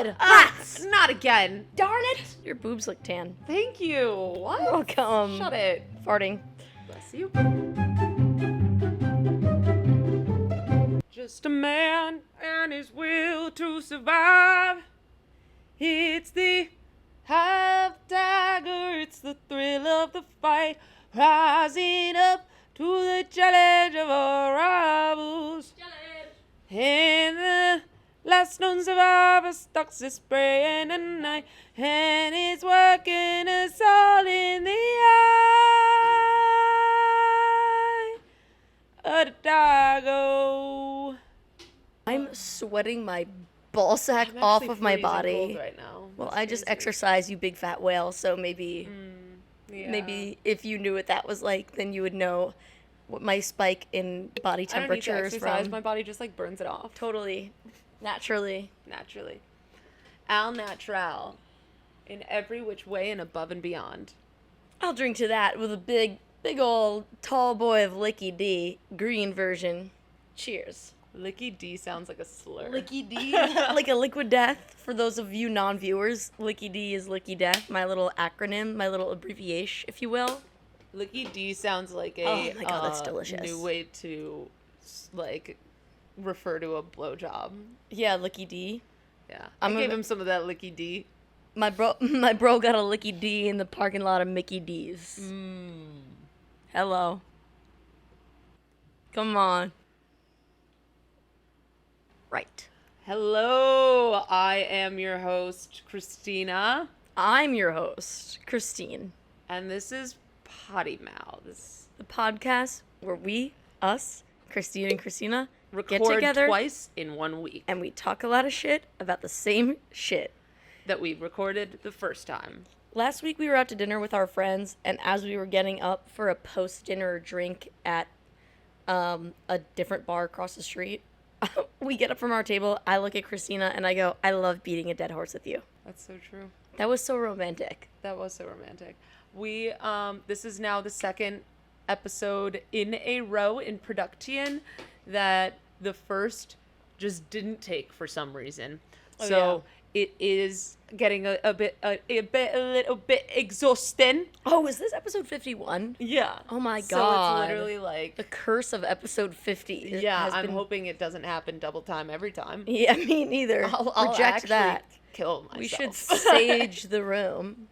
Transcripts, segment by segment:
Crud! Not again. Darn it! Your boobs look tan. Thank you. What? Welcome. Shut it. Farting. Bless you. Just a man and his will to survive. It's the half dagger, it's the thrill of the fight, rising up to the challenge of our rivals. And the last known survivor stalks the spray in the night, and it's working us all in the eye of the dagger. I'm sweating my ball sack off of my body. Right now. Well, I just exercise, you big fat whale, so maybe if you knew what that was like, then you would know what my spike in body temperature I don't need to exercise. from. My body just like burns it off. Totally. Naturally. Al natural. In every which way and above and beyond. I'll drink to that with a big old tall boy of Liqqy D, green version. Cheers. Liqqy D sounds like a slur. Liqqy D, like a liquid death. For those of you non-viewers, Liqqy D is Liqqy Death, my little acronym, my little abbreviation, if you will. Liqqy D sounds like a oh my God, that's delicious. new way to like refer to a blowjob. Yeah, Liqqy D. Yeah, I gave him some of that Liqqy D. My bro got a Liqqy D in the parking lot of Mickey D's. Hello. Come on. Right. Hello, I am your host, Christina. I'm your host, Christine. And this is Potty Mouths. The podcast where we, us, Christine and Christina, record get together twice in 1 week. And we talk a lot of shit about the same shit that we recorded the first time. Last week we were out to dinner with our friends, and as we were getting up for a post-dinner drink at a different bar across the street, we get up from our table, I look at Christina, and I go, I love beating a dead horse with you. That's so true. That was so romantic. That was so romantic. We, this is now the second episode in a row in production that the first just didn't take for some reason. Oh, so it is getting a little bit exhausting. Oh, is this episode 51? Yeah. Oh my God. So it's literally like the curse of episode 50. Yeah, I'm hoping it doesn't happen double time every time. Yeah, me neither. I'll reject that. Kill myself. We should sage the room.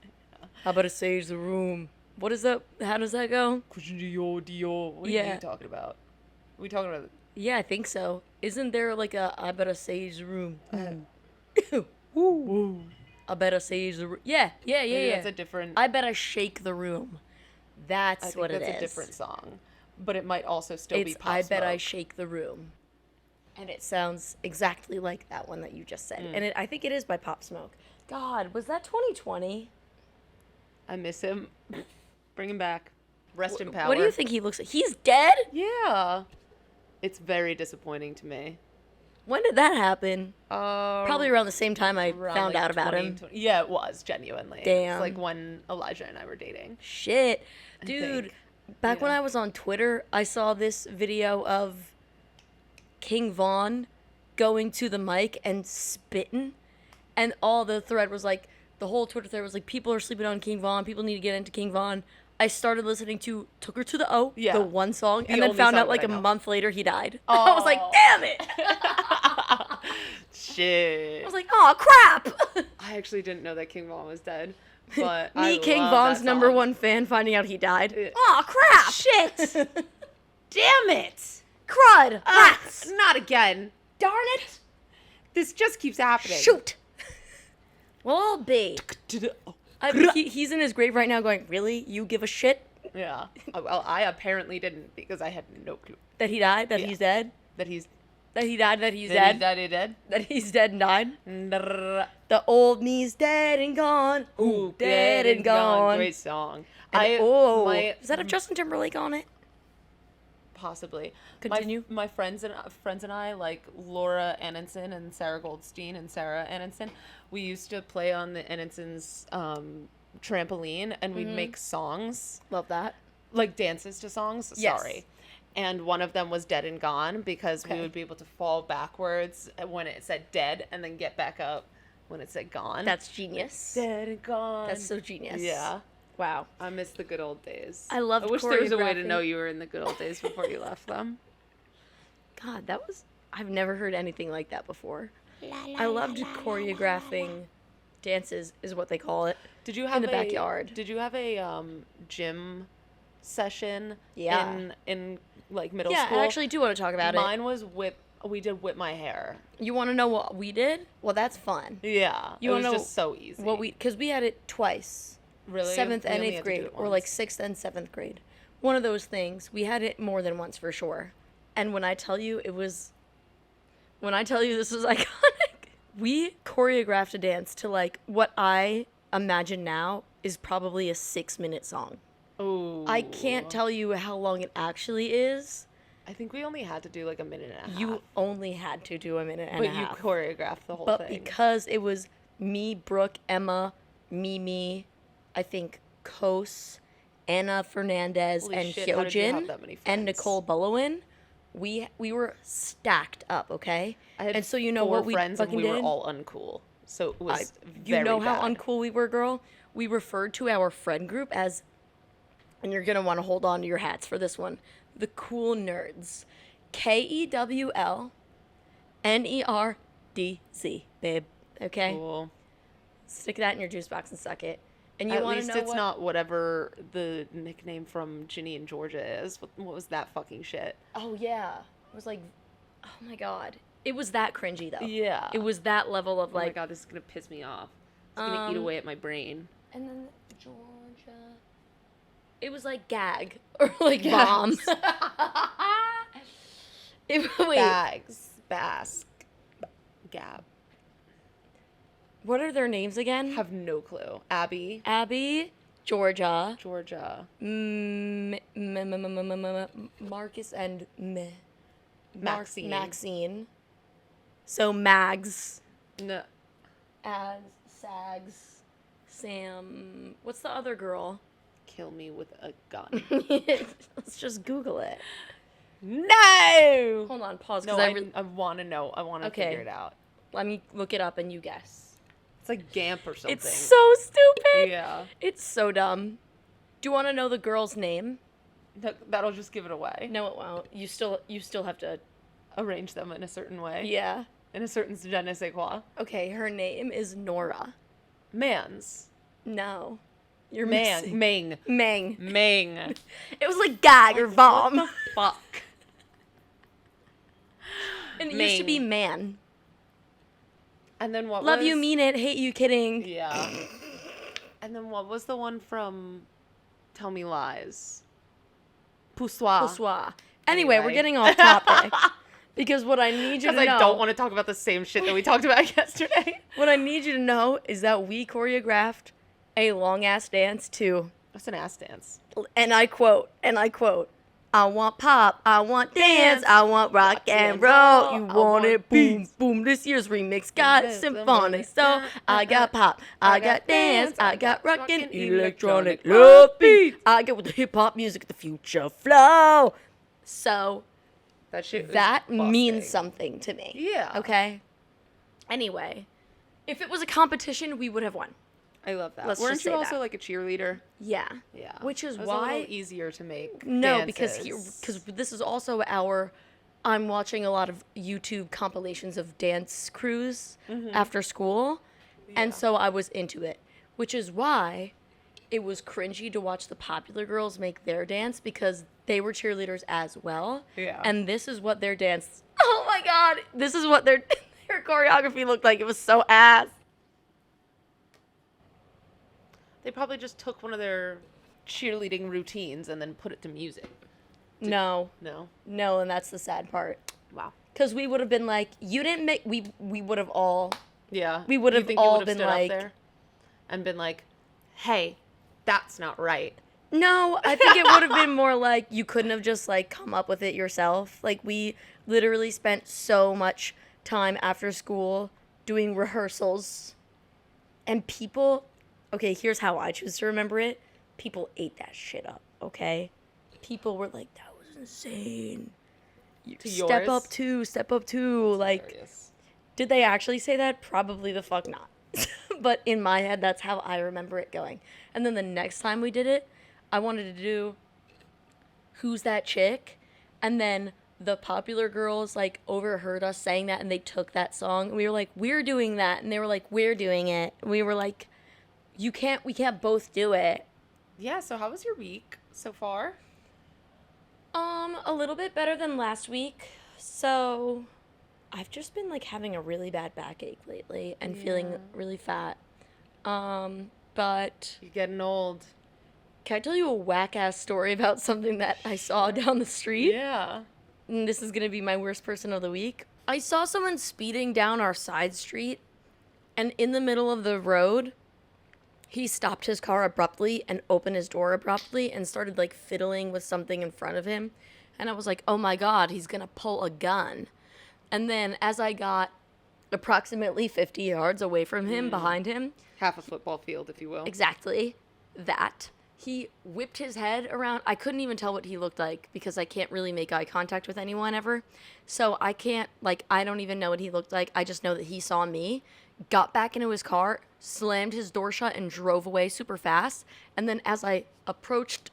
How about a sage the room? What is that? How does that go? What are you talking about? We talking about? Yeah, I think so. Isn't there like a I better sage the room? Woo. I better sage the room. Yeah. That's a different. I better shake the room. That's what it is. That's a different song, but it might also still be Pop I bet Smoke. I shake the room. And it sounds exactly like that one that you just said. And I think it is by Pop Smoke. God, was that 2020? I miss him. Bring him back. Rest in power. What do you think he looks like? He's dead? Yeah. It's very disappointing to me. When did that happen? Probably around the same time I found out about him. Yeah, it was, genuinely. Damn. It's like when Elijah and I were dating. Shit. Dude, back when I was on Twitter, I saw this video of King Von going to the mic and spitting. And all the thread was like, the whole Twitter thread was like, people are sleeping on King Von. People need to get into King Von. I started listening to Took Her to the O, the one song, and then found out like a month later he died. Oh. I was like, damn it! Shit. I was like, oh crap! I actually didn't know that King Von was dead. But King Von's #1 fan, finding out he died. Oh crap! Shit! Damn it! Crud! Not again. Darn it! This just keeps happening. Shoot! Well, I'll be. He's in his grave right now going, really? You give a shit? Yeah. Well, I apparently didn't because I had no clue. That he died? That he's dead? That he died? That he's dead? That he's dead and died? The old me's dead and gone. Ooh, dead and gone. Great song. Is that a Justin Timberlake on it? Possibly. Continue. My friends and I, like Laura Annenson and Sarah Goldstein and Sarah Annenson, we used to play on the Annensons' trampoline, and we'd make songs. Love that. Like dances to songs. Yes. Sorry. And one of them was Dead and Gone because we would be able to fall backwards when it said dead and then get back up when it said gone. That's genius. Dead and gone. That's so genius. Yeah. Wow. I miss the good old days. I loved I wish there was a way to choreographing. know you were in the good old days before you left them. God, I've never heard anything like that before. I loved choreographing dances, is what they call it. Did you have in the backyard? Did you have a gym session? Yeah. In like middle Yeah, school? I actually do want to talk about it. Mine was we did whip my hair. You want to know what we did? Well, that's fun. Yeah. You it want was to know just so easy. because we had it twice. Really? 7th We and only 8th had to do grade, it or like once. 6th and 7th grade. One of those things. We had it more than once for sure. And when I tell you this was iconic, we choreographed a dance to like what I imagine now is probably a 6-minute song. Ooh. I can't tell you how long it actually is. I think we only had to do like a minute and a half. You only had to do a minute and but a half. you choreographed the whole But thing. because it was me, Brooke, Emma, Mimi, I think Kos, Anna Fernandez, Holy and shit, how did you have Hyojin, that many and friends? Nicole Bullowin, we were stacked up, okay? I had and so you know 4 what we friends fucking and we did? were all uncool. So it was You very know how bad. uncool we were, girl? We referred to our friend group as, and you're going to want to hold on to your hats for this one, the Cool Nerds. KEWLNERDZ, babe. Okay? Cool. Stick that in your juice box and suck it. And you At want to least know it's what? not whatever the nickname from Ginny and Georgia is. What was that fucking shit? Oh, yeah. It was like, oh my God. It was that cringy, though. Yeah. It was that level of Oh my like, god, this is gonna piss me off. It's gonna eat away at my brain. and then Georgia. It was like gag or like Gags. bombs. Wait, Bask. Gab. what are their names again? Have no clue. Abby. Abby, Georgia, Georgia. Marcus, and Maxine. Maxine. So Mags, No. Ads, Sags, Sam. What's the other girl? Kill me with a gun. Let's just Google it. No! Hold on, pause. No, Because I want to know. I want to Okay. figure it out. let me look it up and you guess. It's like Gamp or something. It's so stupid. Yeah. It's so dumb. Do you want to know the girl's name? That'll just give it away. No, it won't. You still have to. Arrange them in a certain way. Yeah. In a certain je ne sais quoi. Okay, her name is Nora. Mans. No. You're Man. missing. Ming. Meng. Ming. It was like gag or bomb. What the fuck? And it used to be Ming. man. And then what Love was... you, mean it, hate you, kidding. Yeah. And then what was the one from Tell Me Lies? Poussoir. Poussoir. Anyway, we're Anyway. getting off topic. Because what I need you to Because know. I don't want to talk about the same shit that we talked about yesterday. What I need you to know is that we choreographed a long ass dance to, That's an ass dance. and I quote, I want pop, I want dance, I want rock and roll. You I want want it, boom, beats. boom. This year's remix got Yes, symphonic, so I got pop, I got dance, I got rock and rockin' electronic electronic love beats. I get with the hip hop music, the future flow. So That shit was that means busting. something to me. Yeah. Okay. Anyway, if it was a competition, we would have won. I love that. Let's Weren't just you say also that. like a cheerleader? Yeah. Yeah. Which is It was why a little easier to make. No, dances. because this is also I'm watching a lot of YouTube compilations of dance crews after school, and so I was into it, which is why it was cringy to watch the popular girls make their dance because they were cheerleaders as well. Yeah. And this is what their dance. Oh my God! This is what their choreography looked like. It was so ass. They probably just took one of their cheerleading routines and then put it to music. No, No. and that's the sad part. Wow. Because we would have been like, you didn't make. We would have all. Yeah. We would You have think you all would have been stood up like- there and been like, "Hey, that's not right." No, I think it would have been more like you couldn't have just like come up with it yourself. Like we literally spent so much time after school doing rehearsals, and people. Okay, here's how I choose to remember it. People ate that shit up. Okay, people were like, "That was insane." To Step yours? up two. Like, Hilarious. did they actually say that? Probably the fuck not. But in my head, that's how I remember it going. And then the next time we did it, I wanted to do Who's That Chick? And then the popular girls, like, overheard us saying that, and they took that song. And we were like, we're doing that. And they were like, we're doing it. And we were like, we can't both do it. Yeah, so how was your week so far? A little bit better than last week. So I've just been like having a really bad backache lately and feeling really fat. But You're getting old. can I tell you a whack ass story about something that I saw down the street? Yeah. And this is gonna be my worst person of the week. I saw someone speeding down our side street, and in the middle of the road, he stopped his car abruptly and opened his door abruptly and started like fiddling with something in front of him. And I was like, oh my God, he's gonna pull a gun. And then as I got approximately 50 yards away from him, behind him, Half a football field, if you will. exactly that, he whipped his head around. I couldn't even tell what he looked like because I can't really make eye contact with anyone ever. So I can't, like, I don't even know what he looked like. I just know that he saw me, got back into his car, slammed his door shut, and drove away super fast. And then as I approached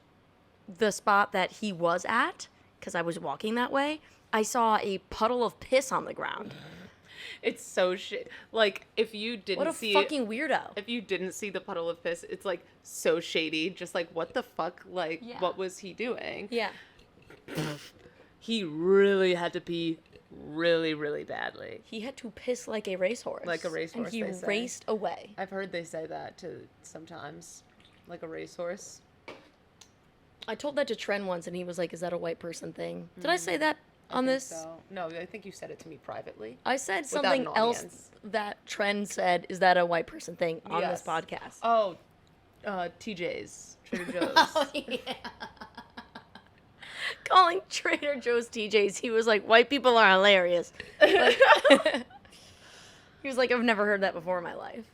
the spot that he was at, because I was walking that way, I saw a puddle of piss on the ground. It's so shit. Like, if you didn't What a see fucking weirdo. if you didn't see the puddle of piss, it's like so shady. Just like, what the fuck? Like, Yeah. what was he doing? Yeah. He really had to pee really, really badly. He had to piss like a racehorse. Like a racehorse, And he they say. raced away. I've heard they say that to sometimes, like a racehorse. I told that to Tren once, and he was like, is that a white person thing? Did I say that on I think this? so. No, I think you said it to me privately. I said Without something an else audience. that Tren said, is that a white person thing on Yes. this podcast? Oh, TJ's. Trader Joe's. Oh, yeah. Calling Trader Joe's TJ's, he was like, white people are hilarious. Like, he was like, I've never heard that before in my life.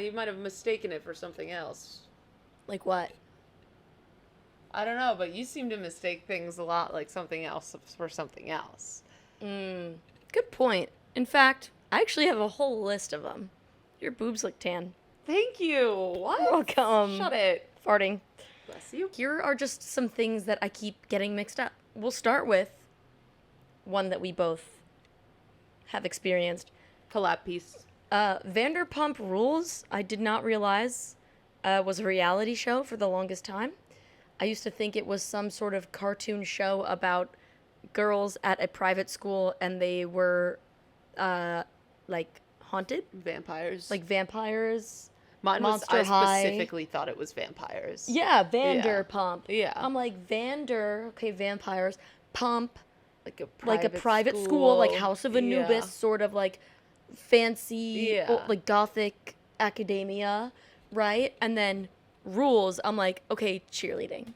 You might have mistaken it for something else. Like what? I don't know, but you seem to mistake things a lot like something else for something else. Good point. In fact, I actually have a whole list of them. Your boobs look tan. Thank you. What? Welcome. Shut it. Farting. Bless you. Here are just some things that I keep getting mixed up. We'll start with one that we both have experienced. Collab piece. Vanderpump Rules, I did not realize was a reality show for the longest time. I used to think it was some sort of cartoon show about girls at a private school and they were like haunted, Vampires. like vampires. Mine was, Monster I High. specifically thought it was vampires. Yeah, Vanderpump. Yeah. I'm like okay, vampires. Pump, Like a like a private school, like House of Anubis, sort of like fancy, Yeah. like gothic academia, right? And then Rules, I'm like, okay, cheerleading.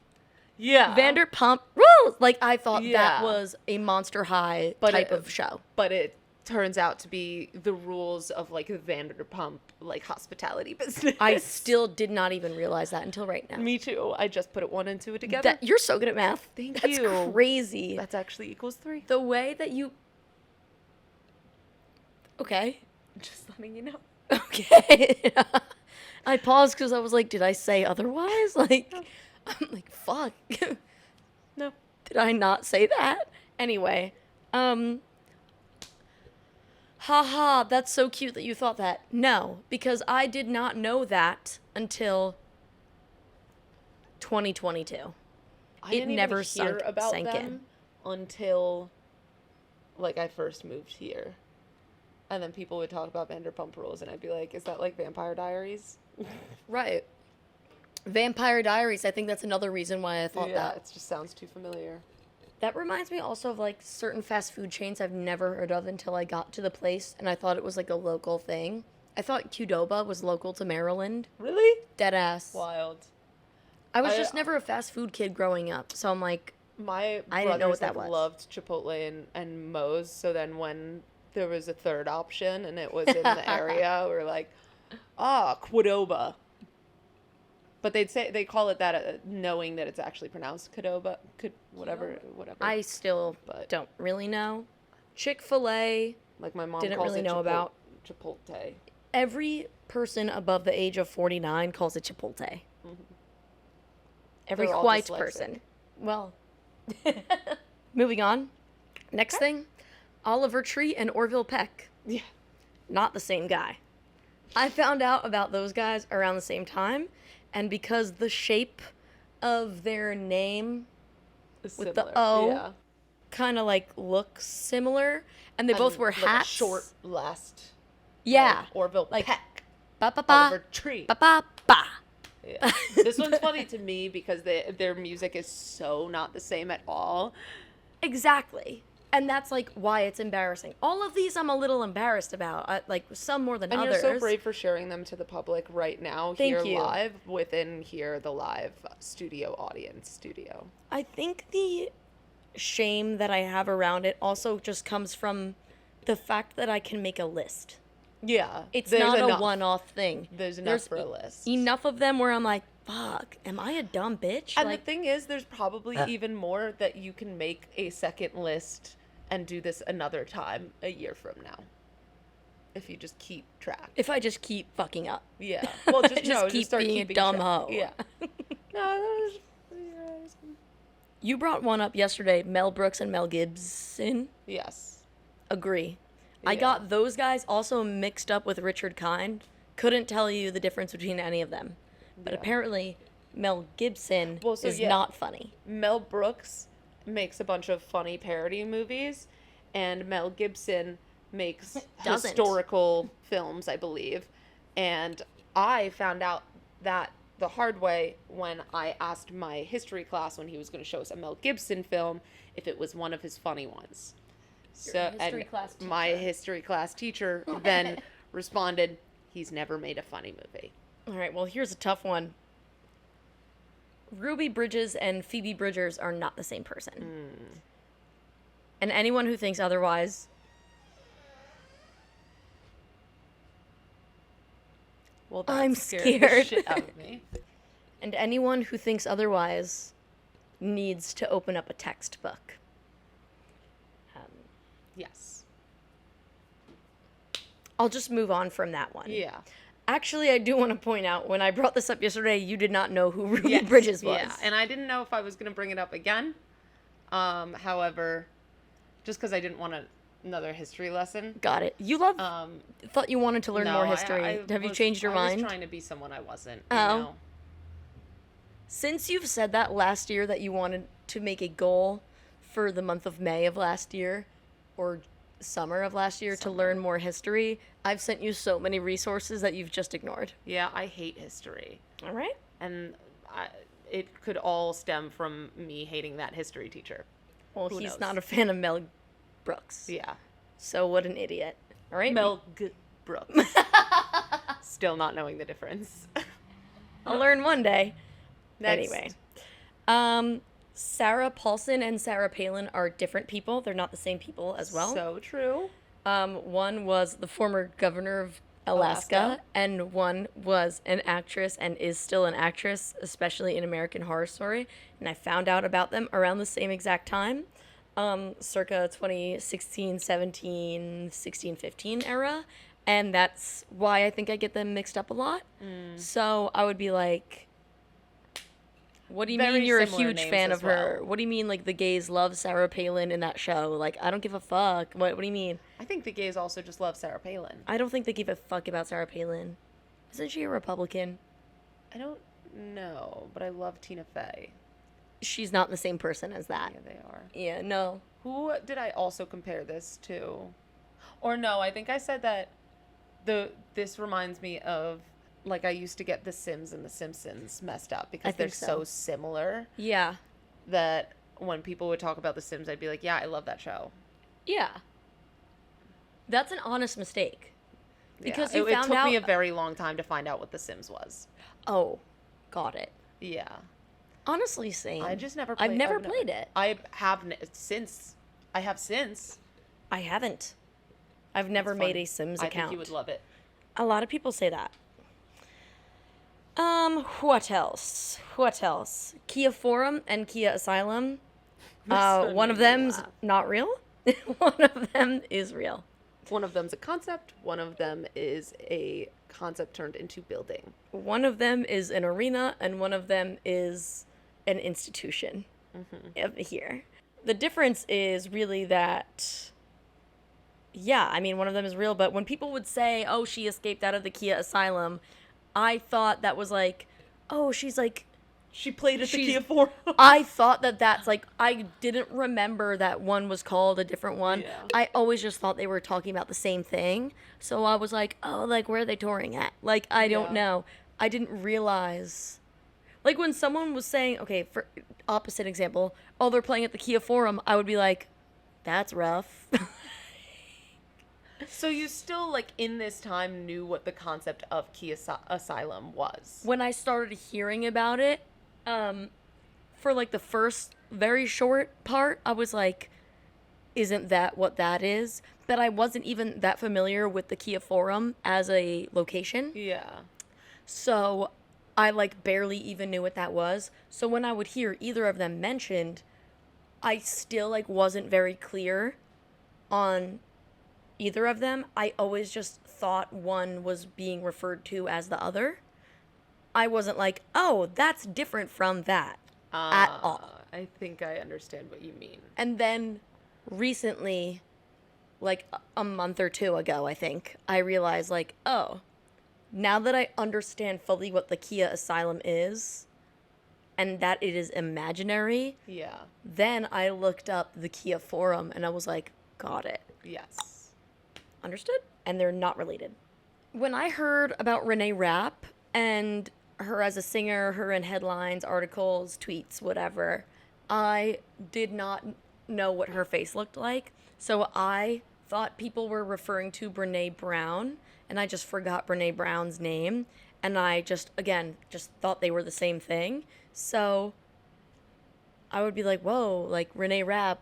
Yeah. Vanderpump Rules! Like, I thought Yeah. that was a Monster High type of show. But it turns out to be the rules of like the Vanderpump like hospitality business. I still did not even realize that until right now. Me too. I just put one and two together. You're so good at math. Thank That's you. crazy. That's actually equals 3. The way that you... Okay. Just letting you know. Okay. I paused because I was like, did I say otherwise? Like, I'm like, fuck. No. Did I not say that? Anyway, haha, that's so cute that you thought that. No, because I did not know that until 2022. I didn't even never hear sank about in. them until like I first moved here. And then people would talk about Vanderpump Rules and I'd be like, is that like Vampire Diaries? Right. Vampire Diaries, I think that's another reason why I thought Yeah, that. it just sounds too familiar. That reminds me also of like certain fast food chains I've never heard of until I got to the place and I thought it was like a local thing. I thought Qdoba was local to Maryland. Really? Deadass. Wild. I was just never a fast food kid growing up, so I'm like, My I didn't know what brothers that like, was. loved Chipotle and Moe's, so then when there was a third option and it was in the area, we were like, Qdoba. But they call it that knowing that it's actually pronounced Qdoba, whatever. I still But- don't really know. Chick-fil-A, Like my mom didn't calls really it know about. Chipotle. every person above the age of 49 calls it Chipotle. Mm-hmm. Every They're all white dyslexic. person. Well, moving on. Next thing, Oliver Tree and Orville Peck. Yeah. Not the same guy. I found out about those guys around the same time, and because the shape of their name with the O yeah. kind of like looks similar, and they both wear like hats. A short last. Yeah. Like Orville like Peck. Ba ba Oliver ba. Tree. Ba ba ba. Yeah. This one's funny to me because their music is so not the same at all. Exactly. And that's like why it's embarrassing. All of these I'm a little embarrassed about, like some more than And others. you're so brave for sharing them to the public right now. Thank here you. Live within here the live studio audience. I think the shame that I have around it also just comes from the fact that I can make a list. Yeah. It's there's not enough. a one-off thing. There's enough for a list. Enough of them where I'm like, fuck, am I a dumb bitch? And like, the thing is, there's probably even more that you can make a second list and do this another time a year from now. If you just keep track. if I just keep fucking up. Yeah. Well, just, Just keep start being a keeping dumb track. hoe. Yeah. No, You brought one up yesterday, Mel Brooks and Mel Gibson. yes. Agree. I Yeah. got those guys also mixed up with Richard Kind. Couldn't tell you the difference between any of them. But Yeah. apparently, Mel Gibson Well, is not funny. Mel Brooks makes a bunch of funny parody movies, and Mel Gibson makes Doesn't. historical films, I believe. And I found out that the hard way when I asked my history class when he was going to show us a Mel Gibson film if it was one of his funny ones. Your history class my teacher. history class teacher then responded, "He's never made a funny movie." All right, well, here's a tough one. Ruby Bridges and Phoebe Bridgers are not the same person. And anyone who thinks otherwise, Well, I'm scared the scared. shit out of me. and anyone who thinks otherwise needs to open up a textbook. Yes. I'll just move on from that one. Yeah. Actually, I do want to point out, when I brought this up yesterday, you did not know who Ruby Yes. Bridges was. Yeah, and I didn't know if I was going to bring it up again. However, just because I didn't want another history lesson. Got it. You love, thought you wanted to learn No, more history. Have you changed your mind? I was trying to be someone I wasn't. Oh. You know? Since you've said that last year that you wanted to make a goal for the month of May of last year, or summer of last year, to learn more history, I've sent you so many resources that you've just ignored. Yeah, I hate history. All right. And it could all stem from me hating that history teacher. Well, Who he's knows? not a fan of Mel Brooks. Yeah. So what an idiot. All right. Mel Brooks. Still not knowing the difference. I'll learn one day. Next. Anyway. Sarah Paulson and Sarah Palin are different people. They're not the same people as well. So true. One was the former governor of Alaska, and one was an actress and is still an actress, especially in American Horror Story. And I found out about them around the same exact time, circa 2016, 17, 16, 15 era. And that's why I think I get them mixed up a lot. So I would be like, what do you Very mean you're a similar huge names fan as of her? well. What do you mean, like, the gays love Sarah Palin in that show? Like, I don't give a fuck. What do you mean? I think the gays also just love Sarah Palin. I don't think they give a fuck about Sarah Palin. Isn't she a Republican? I don't know, but I love Tina Fey. She's not the same person as that. Yeah, they are. Yeah, no. Who did I also compare this to? Or no, I think I said that this reminds me of, like, I used to get The Sims and The Simpsons messed up because they're think so so. similar Yeah. that when people would talk about The Sims, I'd be like, yeah, I love that show. Yeah. That's an honest mistake. Because Yeah, you it found took out... me a very long time to find out what The Sims was. Oh, got it. Yeah. Honestly, same. I just never played I've never played it. I have since. I have since. I haven't. I've never It's made fun. a Sims I account. think you would love it. A lot of people say that. What else? What else? Kia Forum and Kia Asylum. This One of made me them's laugh. not real. One of them is real. One of them's a concept. One of them is a concept turned into building. One of them is an arena, and one of them is an institution here. The difference is really that, yeah, I mean, one of them is real, but when people would say, oh, she escaped out of the Kia Asylum, I thought that was like, oh, she's like, She played at the Kia Forum. I thought that that's like, I didn't remember that one was called a different one. Yeah. I always just thought they were talking about the same thing. So I was like, oh, like, where are they touring at? Like, I don't know. I didn't realize. Like, when someone was saying, okay, for opposite example, oh, they're playing at the Kia Forum, I would be like, that's rough. So you still, like, in this time knew what the concept of Kia Asylum was? When I started hearing about it, for like the first very short part, I was like, isn't that what that is? But I wasn't even that familiar with the Kia Forum as a location. Yeah. So I like barely even knew what that was. So when I would hear either of them mentioned, I still like wasn't very clear on either of them. I always just thought one was being referred to as the other. I wasn't like, oh, that's different from that at all. I think I understand what you mean. And then recently, like a month or two ago, I think, I realized like, oh, now that I understand fully what the Kia Asylum is and that it is imaginary, Yeah. then I looked up the Kia Forum and I was like, got it. Yes. Understood? And they're not related. When I heard about Renee Rapp and her as a singer, her in headlines, articles, tweets, whatever, I did not know what her face looked like. So I thought people were referring to Brene Brown, and I just forgot Brene Brown's name. And I just thought they were the same thing. So I would be like, whoa, like Renee Rapp,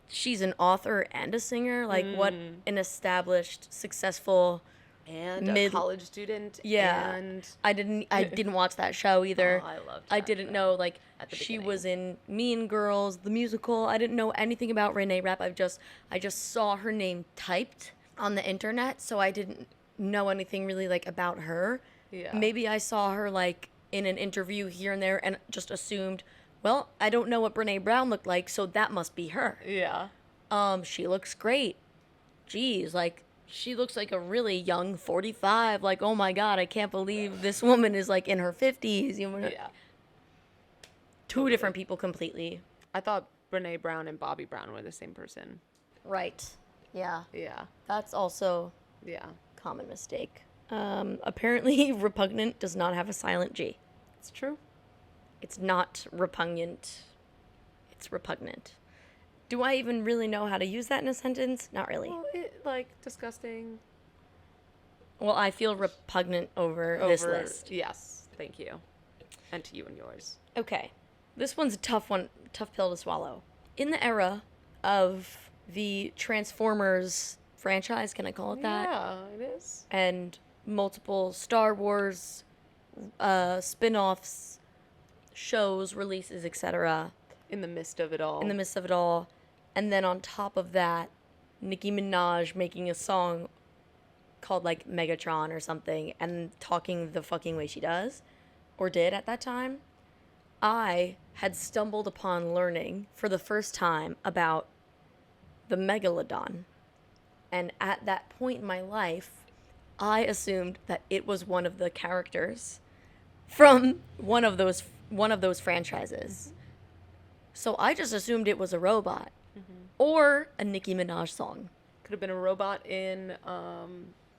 she's an author and a singer. Like, what an established, successful... And a college student. Yeah. And I didn't watch that show either. Oh, I loved I that didn't show know, like, at the she beginning. was in Mean Girls, the musical. I didn't know anything about Renee Rapp. I just saw her name typed on the internet, so I didn't know anything really, like, about her. Yeah. Maybe I saw her, like, in an interview here and there and just assumed, well, I don't know what Brene Brown looked like, so that must be her. Yeah. She looks great. Jeez, like... She looks like a really young 45. Like, oh my God, I can't believe this woman is like in her 50s. You know? Yeah. Two different people completely. I thought Brene Brown and Bobby Brown were the same person. Right. Yeah. Yeah. That's also Yeah. a common mistake. Apparently, repugnant does not have a silent G. It's true. It's not repugnant. It's repugnant. Do I even really know how to use that in a sentence? Not really. Well, like, disgusting. Well, I feel repugnant over this list. Yes. Thank you. And to you and yours. Okay. This one's a tough one, tough pill to swallow. In the era of the Transformers franchise, can I call it that? Yeah, it is. And multiple Star Wars spin-offs, shows, releases, etc. In the midst of it all. In the midst of it all. And then on top of that, Nicki Minaj making a song called like Megatron or something and talking the fucking way she does, or did at that time. I had stumbled upon learning for the first time about the Megalodon. And at that point in my life, I assumed that it was one of the characters from one of those franchises. So I just assumed it was a robot or a Nicki Minaj song. Could have been a robot in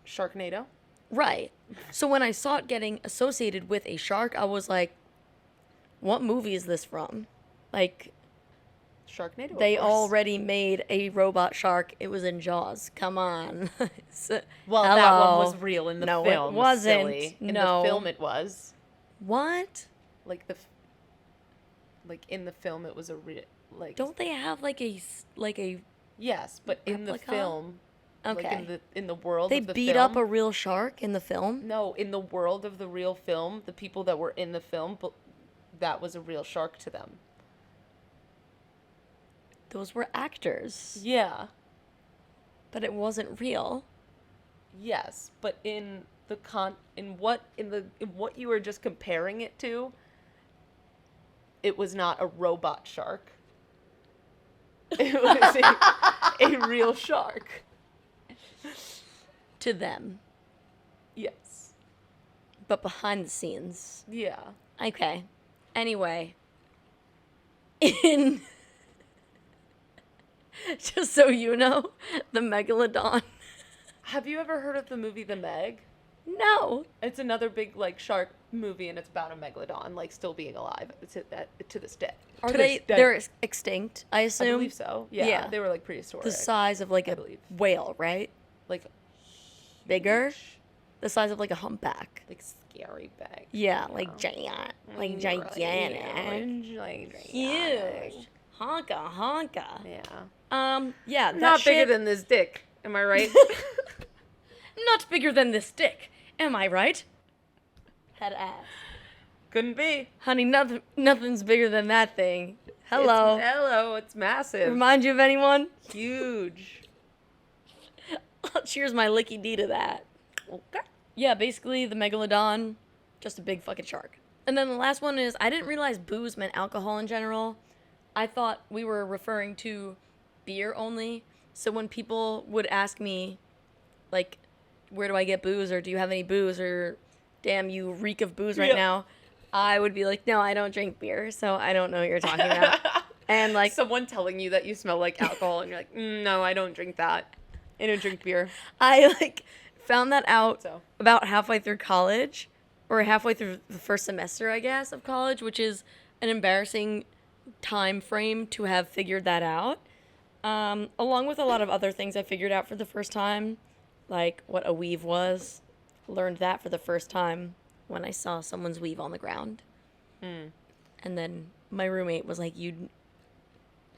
Sharknado. Right. So when I saw it getting associated with a shark, I was like, what movie is this from? Like, Sharknado. they of course. already made a robot shark. It was in Jaws. Come on. Well, hello. that one was real in the No, film. it wasn't. Silly. In No. the film, it was. What? Like in the film, it was a real. Like. Don't they have like a Yes, but in the replica? film. Okay. Like in the world they of the beat film. up a real shark in the film? No, in the world of the real film, the people that were in the film, that was a real shark to them. Those were actors. Yeah. But it wasn't real. Yes, but in what you were just comparing it to, it was not a robot shark. It was a real shark. To them. Yes. But behind the scenes. Yeah. Okay. Anyway. In... Just so you know, the Megalodon. Have you ever heard of the movie The Meg? No. It's another big, like, shark movie, and it's about a megalodon, like, still being alive to this day. Are they're extinct, I assume? I believe so. Yeah. They were, like, prehistoric. The size of, like, a whale, right? Like, bigger? huge. The size of, like, a humpback. Like, scary big. Yeah, like giant. Like, gigantic. Like, huge. Honka. Yeah. Yeah, Not bigger than this dick. Am I right? Not bigger than this dick. Am I right? Head ass. Couldn't be. Honey, nothing's bigger than that thing. Hello. It's massive. Remind you of anyone? Huge. I'll cheers my Liqqy D to that. Okay. Yeah, basically the Megalodon, just a big fucking shark. And then the last one is, I didn't realize booze meant alcohol in general. I thought we were referring to beer only. So when people would ask me, like, where do I get booze, or do you have any booze, or damn, you reek of booze right now, I would be like, no, I don't drink beer, so I don't know what you're talking about. And like someone telling you that you smell like alcohol, and you're like, no, I don't drink that. I don't drink beer. I like found that out about halfway through college, or halfway through the first semester, I guess, of college, which is an embarrassing time frame to have figured that out. Along with a lot of other things I figured out for the first time, like what a weave was. Learned that for the first time when I saw someone's weave on the ground. And then my roommate was like, you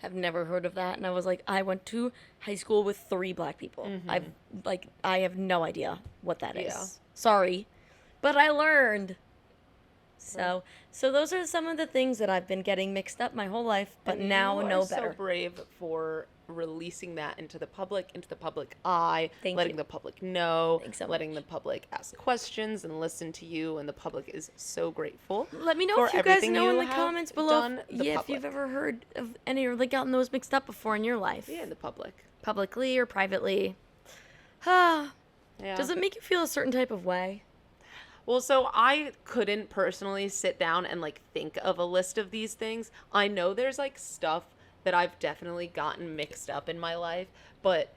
have never heard of that? And I was like, I went to high school with 3 black people. I have no idea what that is. Sorry. But I learned. So those are some of the things that I've been getting mixed up my whole life, but and now you know are better. So brave for releasing that into the public eye, letting the public know, letting the public ask questions and listen to you, and the public is so grateful. Let me know if you guys know in the comments below if you've ever heard of any, or like gotten those mixed up before in your life. Yeah, in the public. Publicly or privately. Does Yeah. it make you feel a certain type of way? Well, so I couldn't personally sit down and like think of a list of these things. I know there's like stuff that I've definitely gotten mixed up in my life, but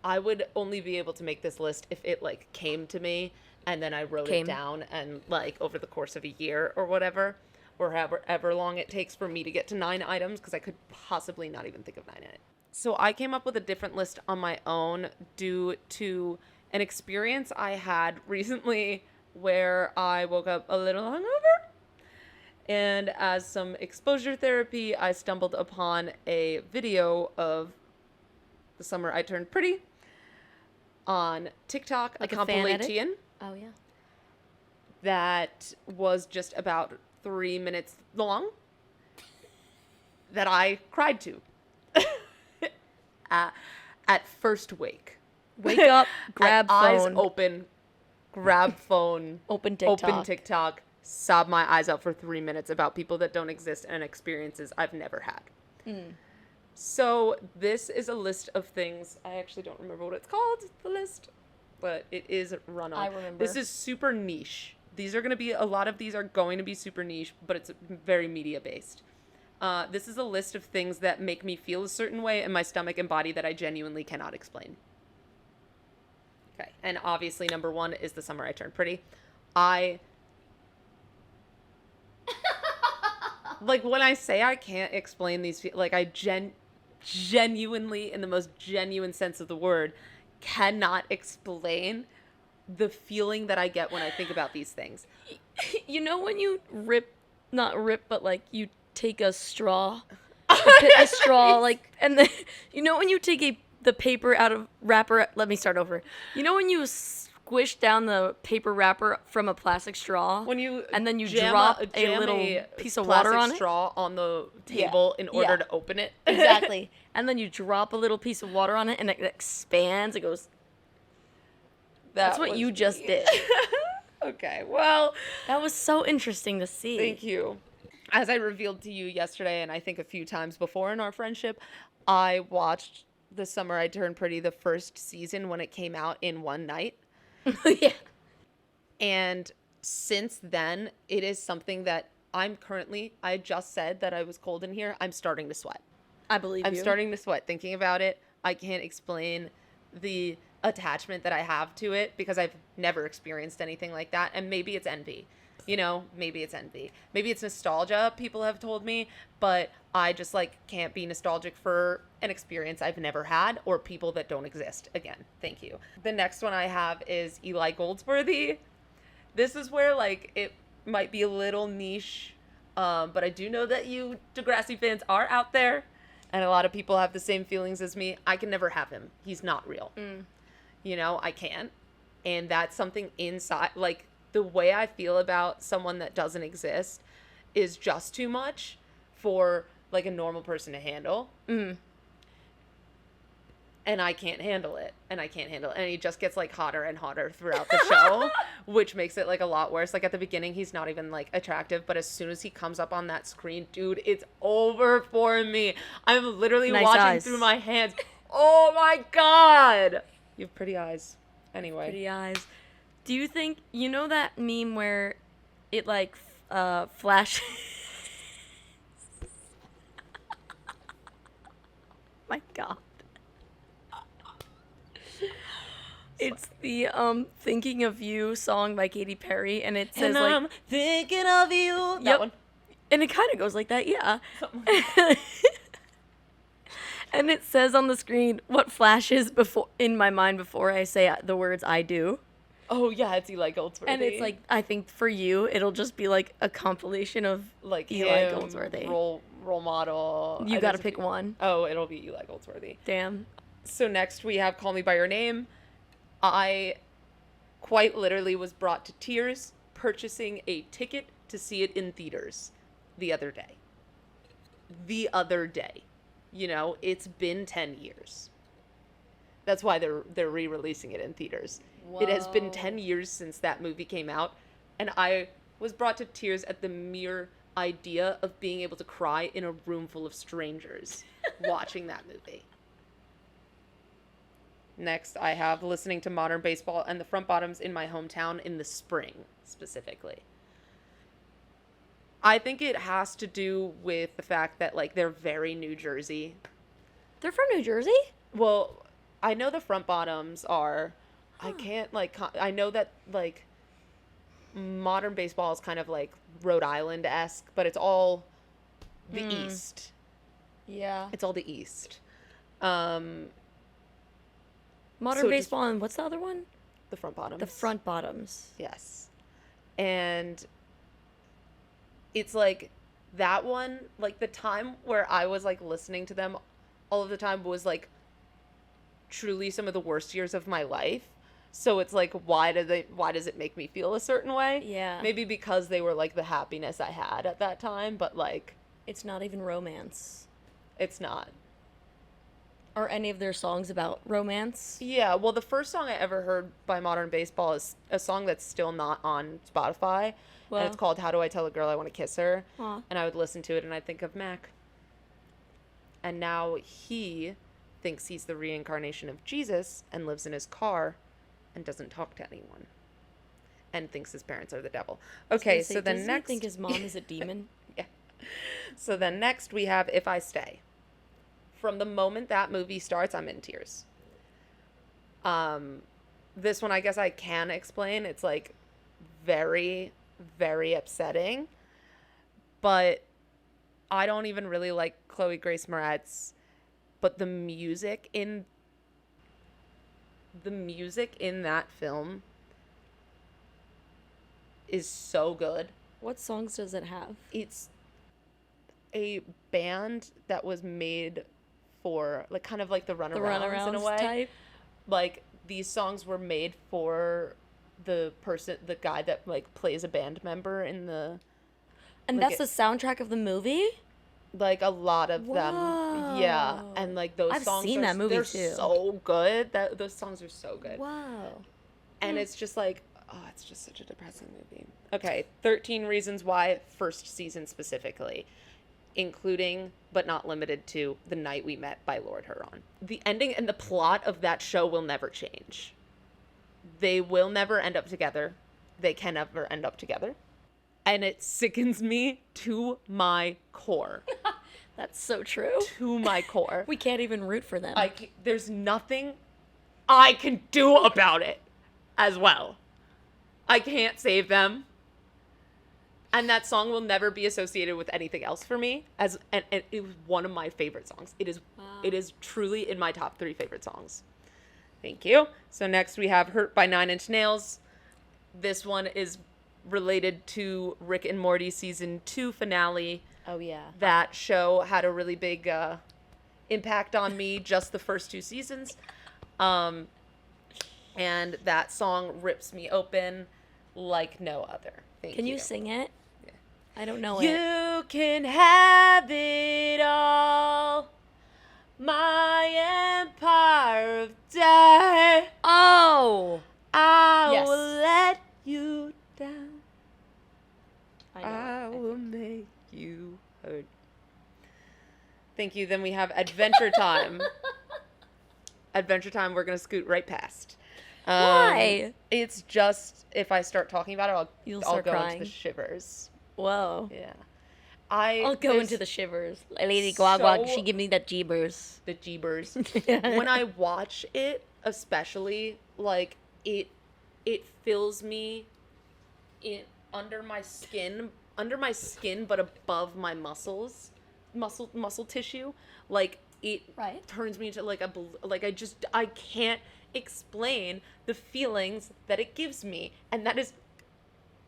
I would only be able to make this list if it like came to me and then I wrote it down, and like over the course of a year or whatever, or however long it takes for me to get to 9 items, because I could possibly not even think of 9 items. So I came up with a different list on my own due to an experience I had recently where I woke up a little hungover. And as some exposure therapy, I stumbled upon a video of the summer I turned pretty on TikTok, like a a fan edit? compilation. Oh, yeah. That was just about 3 minutes long that I cried to at first wake. Wake up, grab phone. Eyes open, grab phone, open TikTok, sob my eyes out for 3 minutes about people that don't exist and experiences I've never had. So this is a list of things. I actually don't remember what it's called, the list, but it is run on. I remember. This is super niche. A lot of these are going to be super niche, but it's very media based. This is a list of things that make me feel a certain way in my stomach and body that I genuinely cannot explain. Okay, and obviously number 1 is the summer I turned pretty. Like, when I say I can't explain these, like, I genuinely, in the most genuine sense of the word, cannot explain the feeling that I get when I think about these things. You know when you not rip, but like you take a straw, a straw, like, and then, you know when you take the paper out of wrapper, let me start over. You know when you squish down the paper wrapper from a plastic straw. And then you drop a little piece of water on it. Straw on the table in order to open it. Exactly. And then you drop a little piece of water on it, and it expands. It goes. That's what you just did. Okay, well. That was so interesting to see. Thank you. As I revealed to you yesterday, and I think a few times before in our friendship, I watched The Summer I Turned Pretty, the first season, when it came out in one night. Yeah. And since then, it is something that I just said that I was cold in here. I'm starting to sweat. I believe you. I'm starting to sweat thinking about it. I can't explain the attachment that I have to it because I've never experienced anything like that. And maybe it's envy. Maybe it's envy. Maybe it's nostalgia, people have told me, but I just can't be nostalgic for an experience I've never had or people that don't exist. Again, thank you. The next one I have is Eli Goldsworthy. This is where it might be a little niche, but I do know that you Degrassi fans are out there, and a lot of people have the same feelings as me. I can never have him. He's not real. I can't. And that's something inside, the way I feel about someone that doesn't exist is just too much for a normal person to handle. And I can't handle it. And he just gets hotter and hotter throughout the show, which makes it a lot worse. At the beginning, he's not even attractive, but as soon as he comes up on that screen, dude, it's over for me. I'm literally watching through my hands. Oh my God. You have pretty eyes. Anyway. Pretty eyes. Do you think, that meme where it flashes? My God. It's the Thinking of You song by Katy Perry, and it says I'm thinking of you. That one. And it kind of goes like that, yeah. And it says on the screen what flashes in my mind before I say the words I do. Oh, yeah, it's Eli Goldsworthy. And it's I think for you, it'll just be a compilation of Eli Goldsworthy. Role model. You gotta pick one. Oh, it'll be Eli Goldsworthy. Damn. So next we have Call Me By Your Name. I quite literally was brought to tears purchasing a ticket to see it in theaters the other day. It's been 10 years. That's why they're re-releasing it in theaters. Whoa. It has been 10 years since that movie came out, and I was brought to tears at the mere idea of being able to cry in a room full of strangers watching that movie. Next, I have listening to modern baseball and the front bottoms in my hometown in the spring, specifically. I think it has to do with the fact that, they're very New Jersey. They're from New Jersey? Well, I know the front bottoms are... I can't, I know that, modern baseball is kind of, Rhode Island-esque, but it's all the East. Yeah. It's all the East. Modern baseball and what's the other one? The front bottoms. The front bottoms. Yes. And it's, that one, the time where I was, listening to them all of the time was, truly some of the worst years of my life. So it's why does it make me feel a certain way? Yeah. Maybe because they were the happiness I had at that time, but it's not even romance. It's not. Are any of their songs about romance? Yeah, well, the first song I ever heard by Modern Baseball is a song that's still not on Spotify, and it's called How Do I Tell a Girl I Want to Kiss Her? Huh. And I would listen to it and I'd think of Mac. And now he thinks he's the reincarnation of Jesus and lives in his car and doesn't talk to anyone and thinks his parents are the devil. Okay, so then does next... he think his mom is a demon? Yeah. So then next we have If I Stay. From the moment that movie starts, I'm in tears. This one I guess I can explain. It's very, very upsetting. But I don't even really like Chloe Grace Moretz. But the music in that film is so good. What songs does it have? It's a band that was made for kind of the Runarounds in a way. Type? these songs were made for the guy that like plays a band member in the. And like, that's the soundtrack of the movie? like a lot of them, yeah, Whoa. and like those I've songs seen that movie, they're too. so good. Those songs are so good. Wow. And it's just like, oh, it's just such a depressing movie. Okay, 13 Reasons Why, first season specifically, including but not limited to The Night We Met by Lord Huron. The ending and the plot of that show will never change. They will never end up together. They can never end up together. And it sickens me to my core. That's so true. To my core. We can't even root for them. There's nothing I can do about it as well. I can't save them. And that song will never be associated with anything else for me. And it was one of my favorite songs. It is truly in my top 3 favorite songs. Thank you. So next we have Hurt by 9 Inch Nails. This one is related to Rick and Morty season 2 finale. Oh, yeah. That show had a really big impact on me, just the first 2 seasons. And that song rips me open like no other. Thank you. Can you sing it? Yeah. I don't know You can have it all, my empire of death. Oh! I Yes. will let you down. I know. I will make you hurt. Thank you. Then we have Adventure Time. Adventure Time, we're going to scoot right past. Why? It's just, if I start talking about it, You'll I'll start go crying. into the shivers. Whoa. Yeah. I'll go into the shivers. Lady Guagua, she give me the jeebers. The jeebers. When I watch it, especially, like, it fills me under my skin, but above my muscle tissue. Like, it Right. turns me into I can't explain the feelings that it gives me, and that is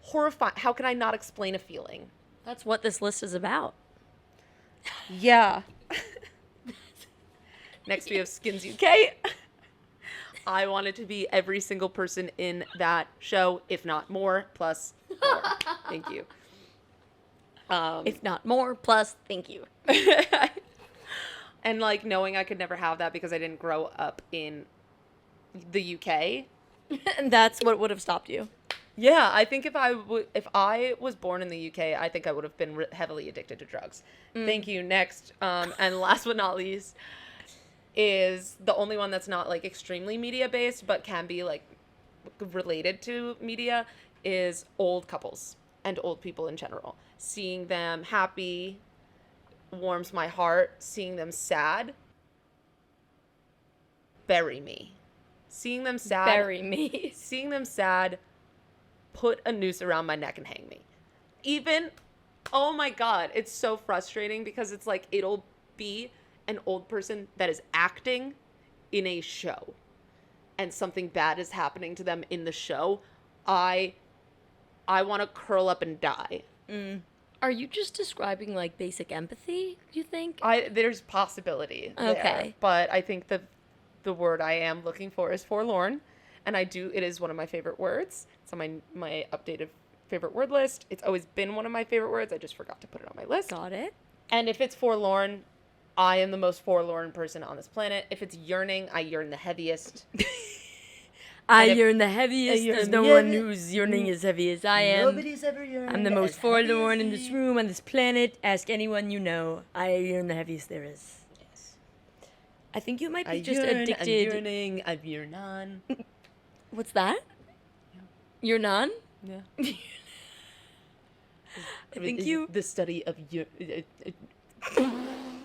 horrifying. How can I not explain a feeling? That's what this list is about. Yeah. Next we have Skins UK. I wanted to be every single person in that show, if not more, plus more. Thank you. If not more, plus thank you. And like knowing I could never have that because I didn't grow up in the UK. And that's what would have stopped you. Yeah, I think if I was born in the UK, I think I would have been heavily addicted to drugs. Thank you. Next, and last but not least, is the only one that's not like extremely media based, but can be like related to media, is old couples and old people in general. Seeing them happy warms my heart. Seeing them sad, bury me. Seeing them sad, Bury me. Seeing them sad, put a noose around my neck and hang me. Even, oh my God, it's so frustrating because it's like it'll be an old person that is acting in a show and something bad is happening to them in the show. I want to curl up and die. Are you just describing like basic empathy, do you think? There's possibility there, Okay. but I think the word I am looking for is forlorn, and it is one of my favorite words. It's on my updated favorite word list. It's always been one of my favorite words. I just forgot to put it on my list. Got it. And if it's forlorn, I am the most forlorn person on this planet. If it's yearning, I yearn the heaviest. I yearn the heaviest. yearn There's the no one heaviest. who's yearning as heavy as I am. Nobody's ever yearned. I'm the most as forlorn in heavy as this me. room, on this planet. Ask anyone you know. I yearn the heaviest there is. Yes. I think you might be I just yearn, addicted. I'm yearning, I yearn on. What's that? Yeah. You're none? Yeah. I think you... The study of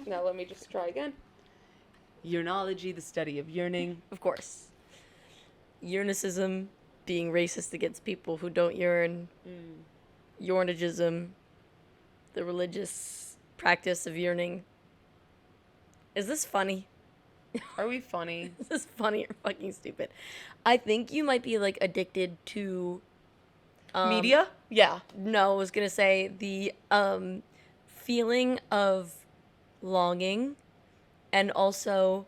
Now let me just try again. Yearnology, the study of yearning. Of course. Yearnicism, being racist against people who don't yearn. Yearnagism, the religious practice of yearning. Is this funny? Are we funny? Is this funny or fucking stupid? I think you might be like addicted to... Media? Yeah. No, I was gonna say the feeling of longing and also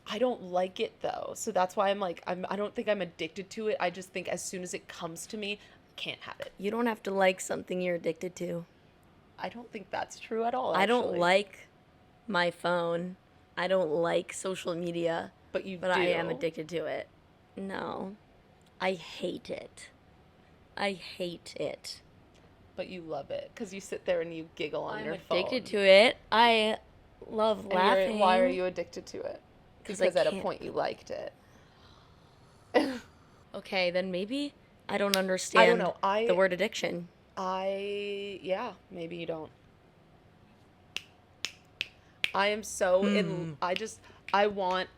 I don't like it though. So that's why I'm like, I don't think I'm addicted to it. I just think as soon as it comes to me, I can't have it. You don't have to like something you're addicted to. I don't think that's true at all, I don't actually. like my phone. I don't like social media. But you But do. I am addicted to it. No. I hate it. I hate it. But you love it because you sit there and you giggle on I'm your phone. addicted to it. I love And laughing. why are you addicted to it? 'Cause I Because at a can't- point you liked it. Okay, then maybe I don't understand know. the word addiction. Yeah, maybe you don't. I am so in. I want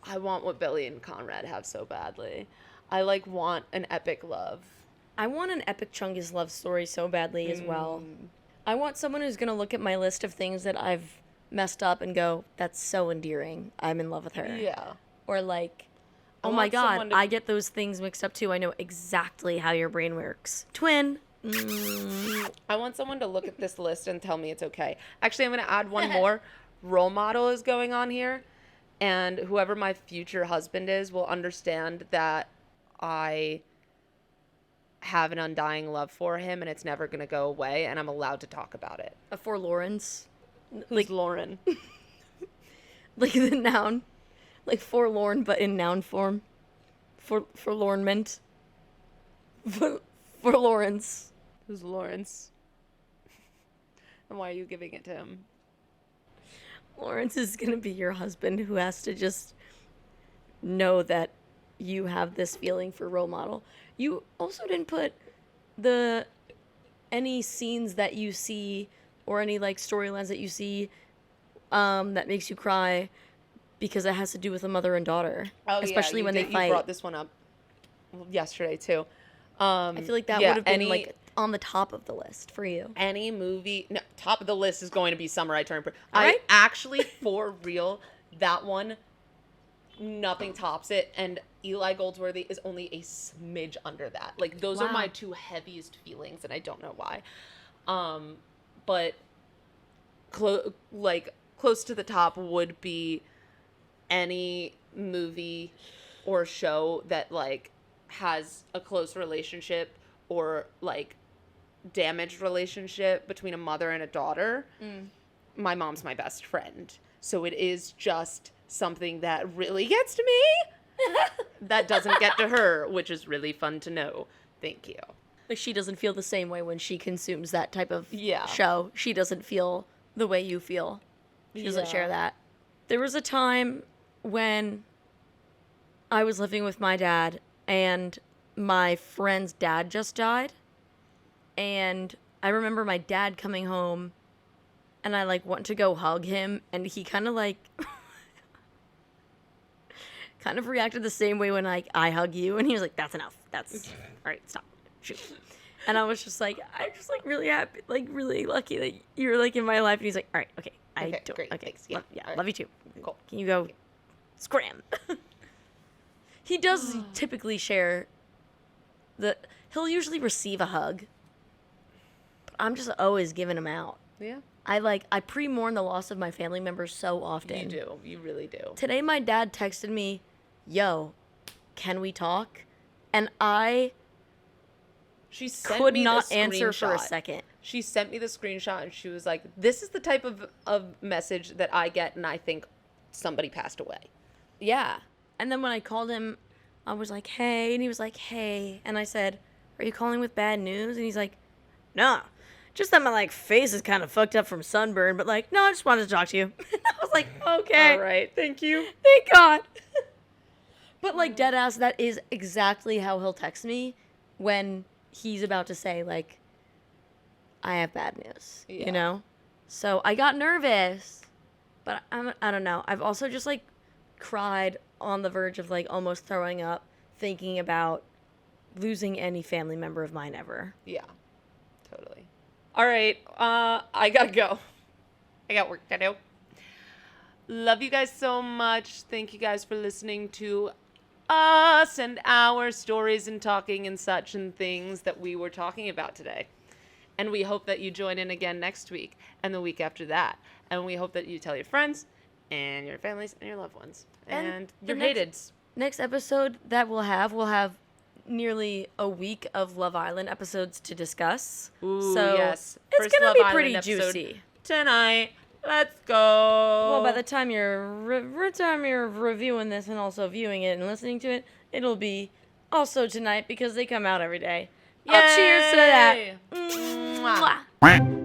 what Billy and Conrad have so badly. I like want an epic love. I want an epic Chungus love story so badly as well. I want someone who's going to look at my list of things that I've messed up and go, that's so endearing. I'm in love with her. Yeah. Or like, I oh my want God, someone to- I get those things mixed up too. I know exactly how your brain works. Twin. I want someone to look at this list and tell me it's okay. Actually, I'm going to add one more. Role model is going on here. And whoever my future husband is will understand that I have an undying love for him and it's never going to go away and I'm allowed to talk about it. A forlorns. Who's Lauren? Like the noun. Like forlorn, but in noun form. Forlornment. Forlorens. Who's Lawrence? And why are you giving it to him? Lawrence is going to be your husband who has to just know that you have this feeling for role model. You also didn't put any scenes that you see or any like storylines that you see that makes you cry because it has to do with a mother and daughter. Oh, especially when they fight. You brought this one up yesterday too. I feel like that would have been like on the top of the list for you. Any movie, no, top of the list is going to be Summer I Turned Pretty. Right? I actually, for real, that one, nothing tops it. And Eli Goldsworthy is only a smidge under that. Like, those are my two heaviest feelings, and I don't know why. But close to the top would be any movie or show that like has a close relationship or like damaged relationship between a mother and a daughter. My mom's my best friend, so it is just something that really gets to me that doesn't get to her, which is really fun to know. Thank you. Like she doesn't feel the same way when she consumes that type of Yeah. show. She doesn't feel the way you feel. She doesn't share that. There was a time when I was living with my dad and my friend's dad just died. And I remember my dad coming home and I like went to go hug him and he kind of like kind of reacted the same way when like I hug you and he was like, that's enough. That's all right, stop. Shoot. And I was just like, I'm just like really happy, like really lucky that you're like in my life. And he's like, all right, okay. Okay, great, thanks. Yeah, all right. Love you too. Cool. Can you go scram? He does typically share he'll usually receive a hug. But I'm just always giving him out. Yeah. I pre-mourn the loss of my family members so often. You do. You really do. Today my dad texted me, yo, can we talk? And I She sent could me not the answer for a screenshot. second. She sent me the screenshot and she was like, this is the type of message that I get and I think somebody passed away. Yeah. And then when I called him, I was like, hey. And he was like, hey. And I said, are you calling with bad news? And he's like, no. Just that my, like, face is kind of fucked up from sunburn. But, like, no, I just wanted to talk to you. And I was like, okay. All right. Thank you. Thank God. But, like, deadass, that is exactly how he'll text me when he's about to say, like, I have bad news. Yeah. You know? So I got nervous. But I don't know. I've also just, like, cried on the verge of like almost throwing up thinking about losing any family member of mine ever. Yeah, totally. All right, I gotta go. I got work to do. Love you guys so much. Thank you guys for listening to us and our stories and talking and such and things that we were talking about today. And we hope that you join in again next week and the week after that. And we hope that you tell your friends and your families and your loved ones. And And the your next- hateds. Next episode that we'll have nearly a week of Love Island episodes to discuss. Ooh, so yes. it's First gonna Love be Island pretty episode juicy. Tonight. Let's go. Well, by the time you're reviewing this and also viewing it and listening to it, it'll be also tonight because they come out every day. Oh, cheers to that. Yay! Mwah.